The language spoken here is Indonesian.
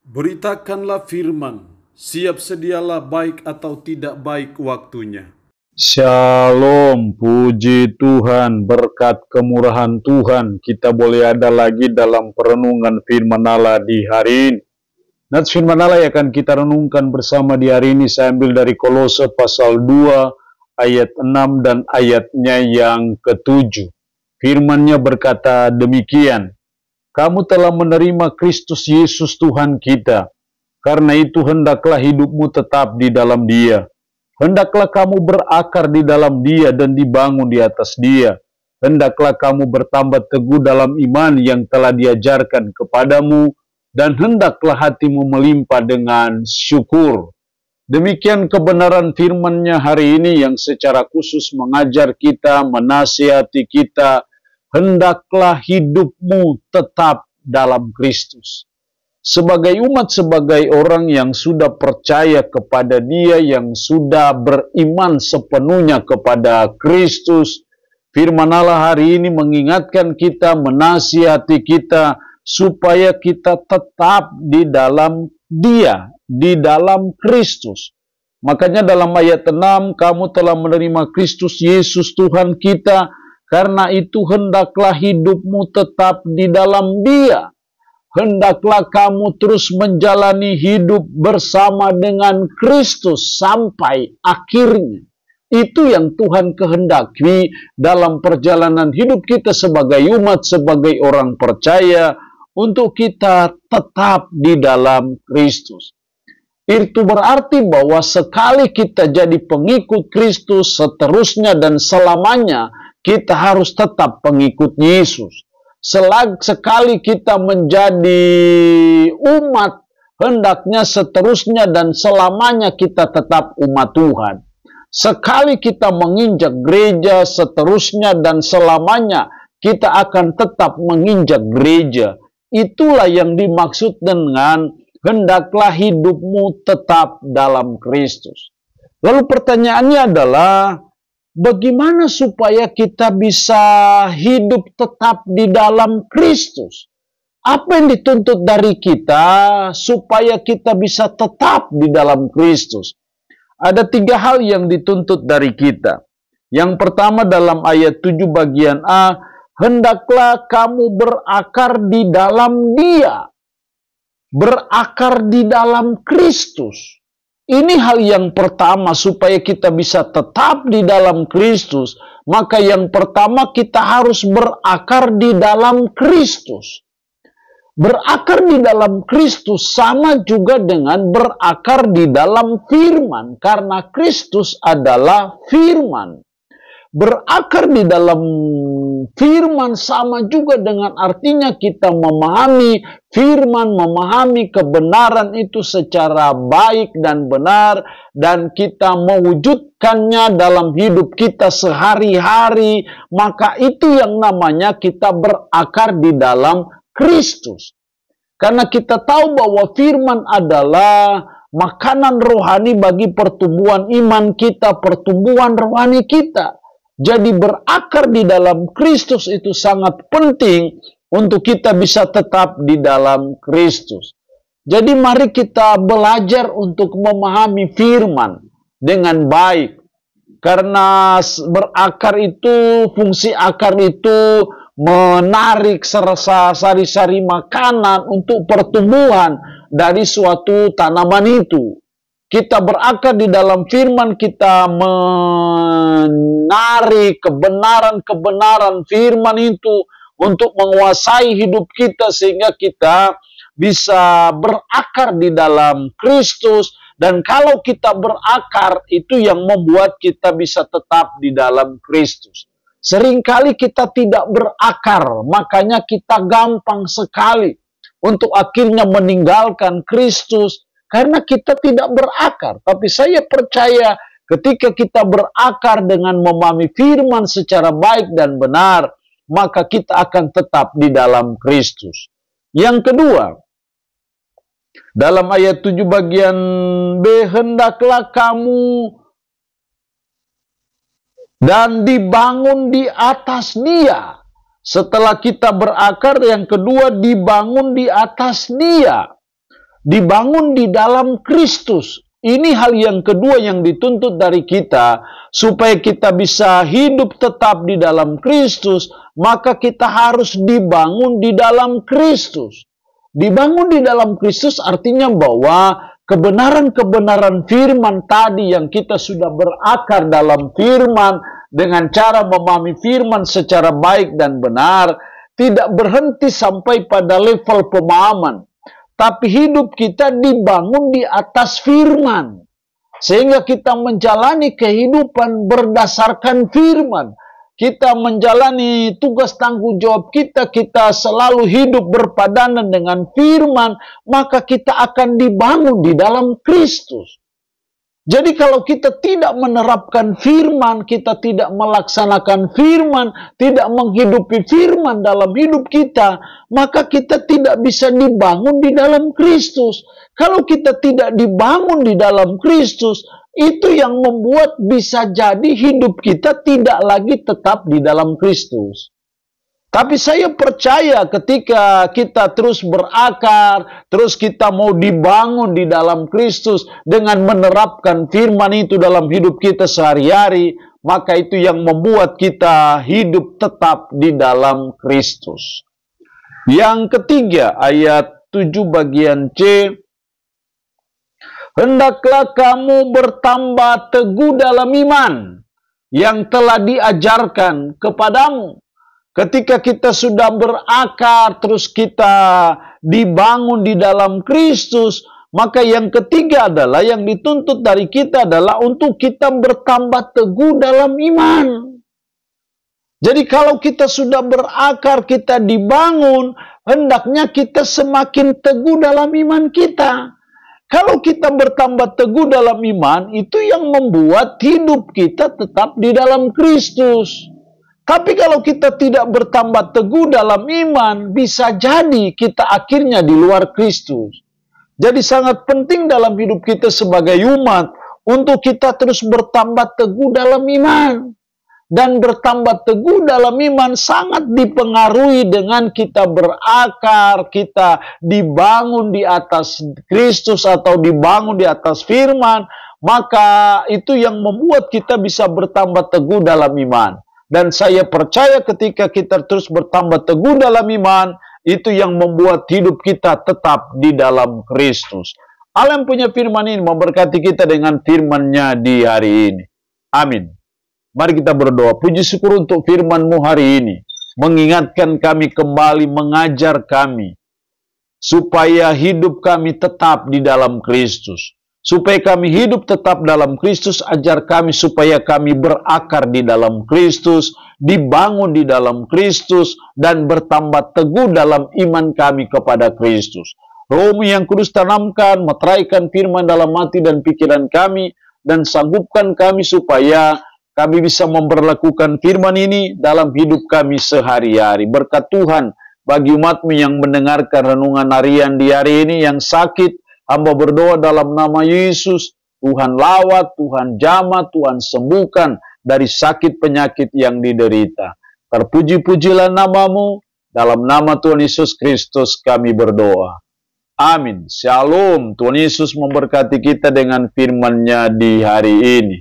Beritakanlah firman, siap sedialah baik atau tidak baik waktunya. Shalom, puji Tuhan, berkat kemurahan Tuhan, kita boleh ada lagi dalam perenungan firman Allah di hari ini. Nats firman Allah yang akan kita renungkan bersama di hari ini, saya ambil dari Kolose pasal 2, ayat 6 dan ayatnya yang ke-7. Firman-Nya berkata demikian, kamu telah menerima Kristus Yesus Tuhan kita, karena itu hendaklah hidupmu tetap di dalam Dia. Hendaklah kamu berakar di dalam Dia dan dibangun di atas Dia. Hendaklah kamu bertambah teguh dalam iman yang telah diajarkan kepadamu, dan hendaklah hatimu melimpah dengan syukur. Demikian kebenaran firman-Nya hari ini yang secara khusus mengajar kita, menasihati kita, hendaklah hidupmu tetap dalam Kristus. Sebagai umat, sebagai orang yang sudah percaya kepada Dia, yang sudah beriman sepenuhnya kepada Kristus, firman Allah hari ini mengingatkan kita, menasihati kita, supaya kita tetap di dalam Dia, di dalam Kristus. Makanya dalam ayat 6, kamu telah menerima Kristus Yesus Tuhan kita, karena itu hendaklah hidupmu tetap di dalam Dia. Hendaklah kamu terus menjalani hidup bersama dengan Kristus sampai akhirnya. Itu yang Tuhan kehendaki dalam perjalanan hidup kita sebagai umat, sebagai orang percaya, untuk kita tetap di dalam Kristus. Itu berarti bahwa sekali kita jadi pengikut Kristus, seterusnya dan selamanya, kita harus tetap pengikut Yesus. Sekali kita menjadi umat, hendaknya seterusnya dan selamanya kita tetap umat Tuhan. Sekali kita menginjak gereja, seterusnya dan selamanya kita akan tetap menginjak gereja. Itulah yang dimaksud dengan hendaklah hidupmu tetap dalam Kristus. Lalu pertanyaannya adalah, bagaimana supaya kita bisa hidup tetap di dalam Kristus? Apa yang dituntut dari kita supaya kita bisa tetap di dalam Kristus? Ada 3 hal yang dituntut dari kita. Yang pertama dalam ayat 7 bagian A, hendaklah kamu berakar di dalam Dia. Berakar di dalam Kristus. Ini hal yang pertama supaya kita bisa tetap di dalam Kristus. Maka yang pertama kita harus berakar di dalam Kristus. Berakar di dalam Kristus sama juga dengan berakar di dalam firman. Karena Kristus adalah firman. Berakar di dalam firman sama juga dengan artinya kita memahami firman, memahami kebenaran itu secara baik dan benar, dan kita mewujudkannya dalam hidup kita sehari-hari. Maka itu yang namanya kita berakar di dalam Kristus. Karena kita tahu bahwa firman adalah makanan rohani bagi pertumbuhan iman kita, pertumbuhan rohani kita. Jadi berakar di dalam Kristus itu sangat penting untuk kita bisa tetap di dalam Kristus. Jadi mari kita belajar untuk memahami firman dengan baik. Karena berakar itu, fungsi akar itu menarik sari-sari makanan untuk pertumbuhan dari suatu tanaman itu. Kita berakar di dalam firman, kita menarik kebenaran-kebenaran firman itu untuk menguasai hidup kita sehingga kita bisa berakar di dalam Kristus. Dan kalau kita berakar, itu yang membuat kita bisa tetap di dalam Kristus. Seringkali kita tidak berakar, makanya kita gampang sekali untuk akhirnya meninggalkan Kristus. Karena kita tidak berakar. Tapi saya percaya ketika kita berakar dengan memahami firman secara baik dan benar, maka kita akan tetap di dalam Kristus. Yang kedua, dalam ayat 7 bagian B, hendaklah kamu dan dibangun di atas Dia. Setelah kita berakar, yang kedua dibangun di atas Dia. dibangun di dalam Kristus. Ini hal yang kedua yang dituntut dari kita, supaya kita bisa hidup tetap di dalam Kristus, maka kita harus dibangun di dalam Kristus. Dibangun di dalam Kristus artinya bahwa kebenaran-kebenaran firman tadi yang kita sudah berakar dalam firman, dengan cara memahami firman secara baik dan benar, tidak berhenti sampai pada level pemahaman. Tapi hidup kita dibangun di atas firman. Sehingga kita menjalani kehidupan berdasarkan firman. Kita menjalani tugas tanggung jawab kita selalu hidup berpadanan dengan firman, maka kita akan dibangun di dalam Kristus. Jadi kalau kita tidak menerapkan firman, kita tidak melaksanakan firman, tidak menghidupi firman dalam hidup kita, maka kita tidak bisa dibangun di dalam Kristus. Kalau kita tidak dibangun di dalam Kristus, itu yang membuat bisa jadi hidup kita tidak lagi tetap di dalam Kristus. Tapi saya percaya ketika kita terus berakar, terus kita mau dibangun di dalam Kristus dengan menerapkan firman itu dalam hidup kita sehari-hari, maka itu yang membuat kita hidup tetap di dalam Kristus. Yang ketiga, ayat 7 bagian C, hendaklah kamu bertambah teguh dalam iman yang telah diajarkan kepadamu. Ketika kita sudah berakar, terus kita dibangun di dalam Kristus, maka yang ketiga adalah, yang dituntut dari kita adalah untuk kita bertambah teguh dalam iman. Jadi kalau kita sudah berakar, kita dibangun, hendaknya kita semakin teguh dalam iman kita. Kalau kita bertambah teguh dalam iman, itu yang membuat hidup kita tetap di dalam Kristus. Tapi kalau kita tidak bertambah teguh dalam iman, bisa jadi kita akhirnya di luar Kristus. Jadi sangat penting dalam hidup kita sebagai umat, untuk kita terus bertambah teguh dalam iman. Dan bertambah teguh dalam iman sangat dipengaruhi dengan kita berakar, kita dibangun di atas Kristus atau dibangun di atas firman, maka itu yang membuat kita bisa bertambah teguh dalam iman. Dan saya percaya ketika kita terus bertambah teguh dalam iman, itu yang membuat hidup kita tetap di dalam Kristus. Allah yang punya firman ini memberkati kita dengan firman-Nya di hari ini. Amin. Mari kita berdoa. Puji syukur untuk firman-Mu hari ini. Mengingatkan kami kembali, mengajar kami. Supaya hidup kami tetap di dalam Kristus. Supaya kami hidup tetap dalam Kristus, ajar kami supaya kami berakar di dalam Kristus, dibangun di dalam Kristus, dan bertambah teguh dalam iman kami kepada Kristus. Roh-Mu yang kudus tanamkan, meteraikan firman dalam hati dan pikiran kami, dan sanggupkan kami supaya kami bisa memperlakukan firman ini dalam hidup kami sehari-hari. Berkat Tuhan bagi umat-Mu yang mendengarkan renungan harian di hari ini, yang sakit, hamba berdoa dalam nama Yesus, Tuhan lawat, Tuhan jamah, Tuhan sembuhkan dari sakit penyakit yang diderita. Terpuji-pujilah nama-Mu, dalam nama Tuhan Yesus Kristus kami berdoa. Amin. Shalom. Tuhan Yesus memberkati kita dengan firman-Nya di hari ini.